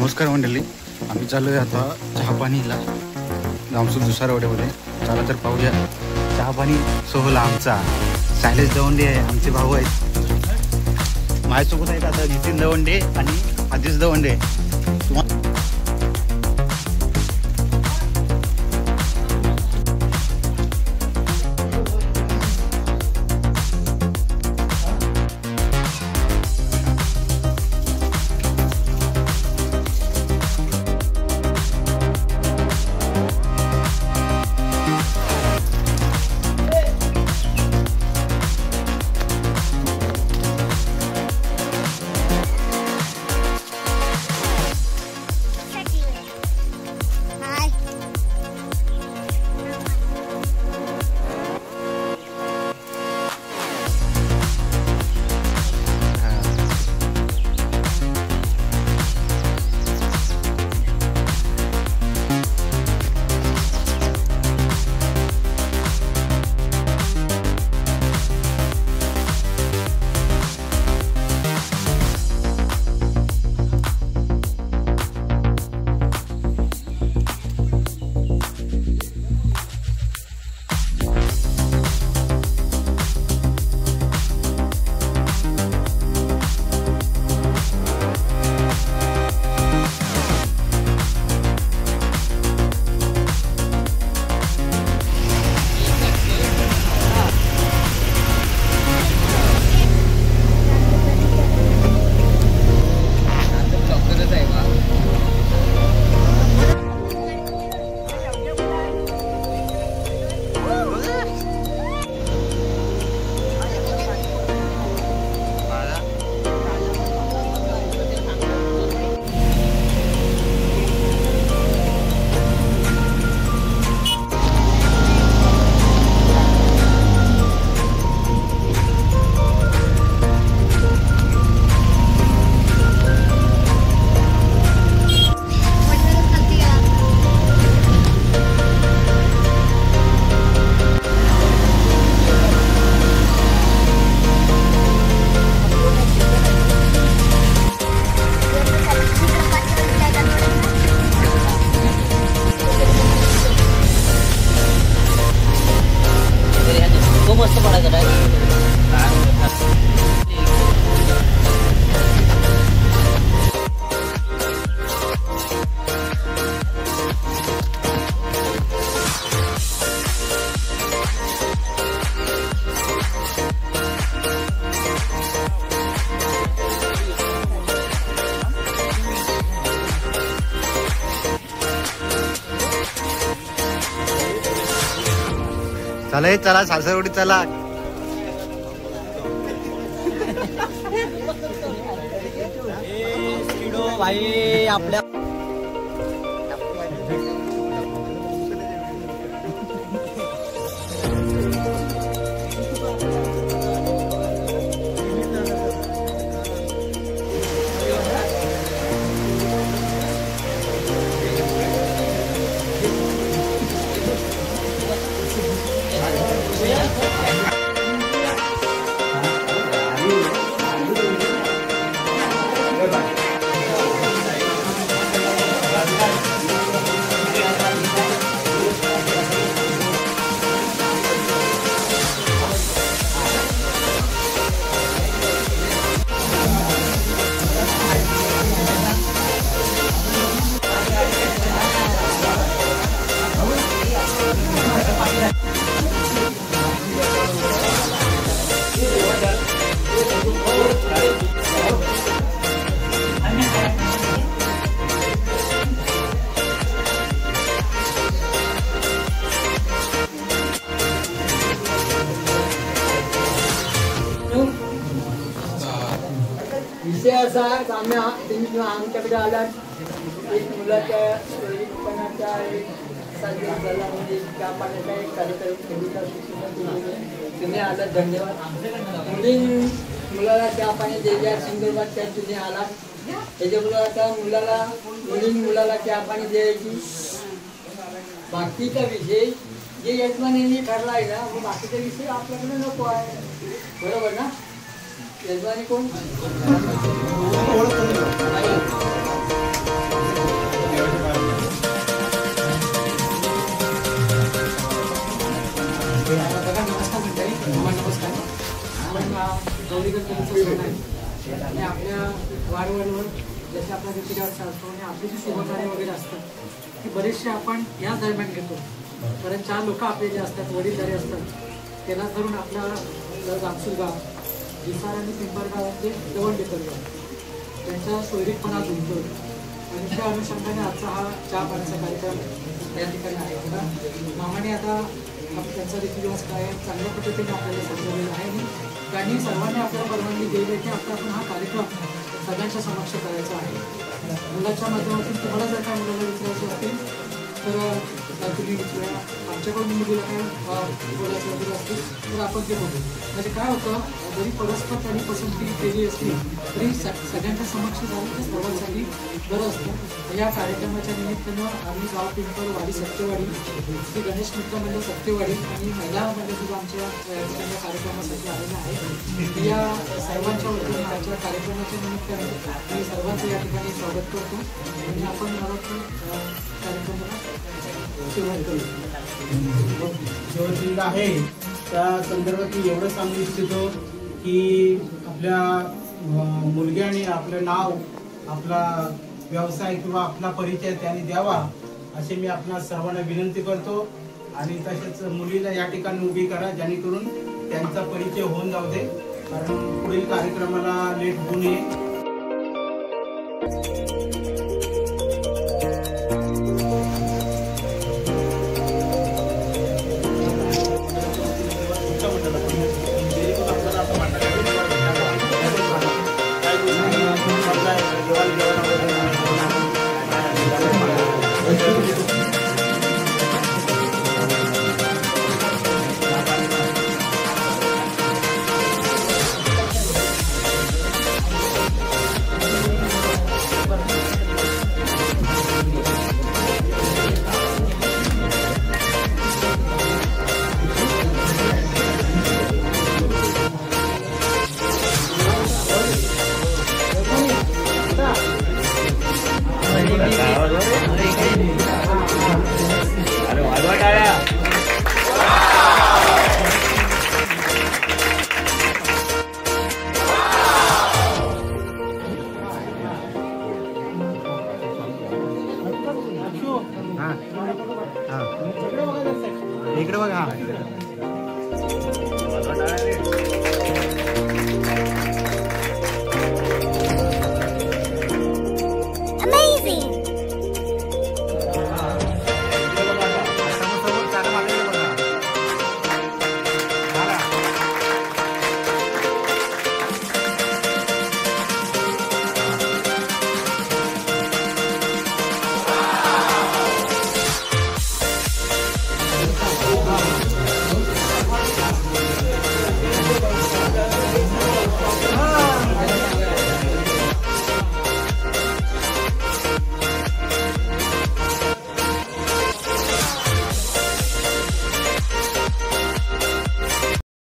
नमस्कार मंडळी, आम्ही चाललो आहे आता चहा पाणीला जामसूर दुसारवाड्यामध्ये. चला तर पाहूया चहा पाणी सोहळा आमचा. शैलेश दवंडे आहे, आमचे भाऊ आहेत. माझ्यासोबत आहेत आता नितीन दवंडे आणि आदिश दवंडे. चला चला सासरवडी चला. भाई आपल्या विषय असा तुम्ही आमच्याकडे आलात एक मुलाच्या उत्पन्नाच्या म्हणजे त्या पाण्याचा एक कार्यक्रम तुम्ही आलात, धन्यवाद. मुलाला त्या पाणी द्यायच्या संदर्भात त्या तुम्ही आलात. त्याच्यामुळे आता मुलाला त्या पाणी द्यायची. बाकीचा विषय जे यजमानीने ठरला आहे ना, मग बाकीचा विषय आपल्याकडे नको आहे, बरोबर ना. यजमानी कोण? हा गौरी गणपतीचा सण आहे आणि आपल्या वारवडीवर जसे आपल्या रीतिरिवाज चालतो आणि आपली जी शुभकार्य वगैरे असतात ती बरेचसे आपण याच दरम्यान घेतो. कारण 4 लोक आपले जे असतात वडीलधारी असतात त्यांना धरून आपला जामसूर गाव, जिसार आणि पिंपरगावातले दवंडी गाव त्यांचा सोयरीकपणा झुंजतो आणि त्या अनुषंगाने आजचा हा चहा पाण्याचा कार्यक्रम या ठिकाणी आहे. बघा मामाने आता त्यांचा रीतिरिवाज काय चांगल्या पद्धतीने आपल्याला समजवलेला आहे आणि त्यांनी सर्वांनी आपल्याला परवानगी दिली आहे की आता आपण हा कार्यक्रम सगळ्यांच्या समक्ष करायचा आहे. मुलाच्या माध्यमातून तुम्हाला जर काय मुलाला विचारायचे असतील तर तुम्ही विचारा. आमच्याकडून मुलीला काय बोलायचं वगैरे असतील तर आपण ते बघू. म्हणजे काय होतं जरी परस्पर त्यांनी पसंती केली असली तरी सगळ्यांच्या समक्ष झालं तर सर्वांसाठी बरं असतं. या कार्यक्रमाच्या निमित्तानं आम्ही गाव पिंपळवाडी सत्यवाडी श्री गणेश मित्र मंडळ सत्यवाडी आणि महिला मंडळ सुद्धा आमच्या या कार्यक्रमासाठी आलेलं आहे. या सर्वांच्या वतीने आमच्या कार्यक्रमाच्या निमित्तानं मी सर्वांचं या ठिकाणी स्वागत करतो आणि आपण मला कार्यक्रमाला सुरुवात करू. शेवटला आहे त्या संदर्भात मी एवढं सांगू इच्छितो की आपल्या मुलग्याने आपलं नाव, आपला व्यवसाय किंवा आपला परिचय त्याने द्यावा असे मी आपणा सर्वांना विनंती करतो. आणि तसेच मुलीला या ठिकाणी उभी करा जेणेकरून त्यांचा परिचय होऊन जाऊ दे, कारण पुढील कार्यक्रमाला लेट होऊ नये.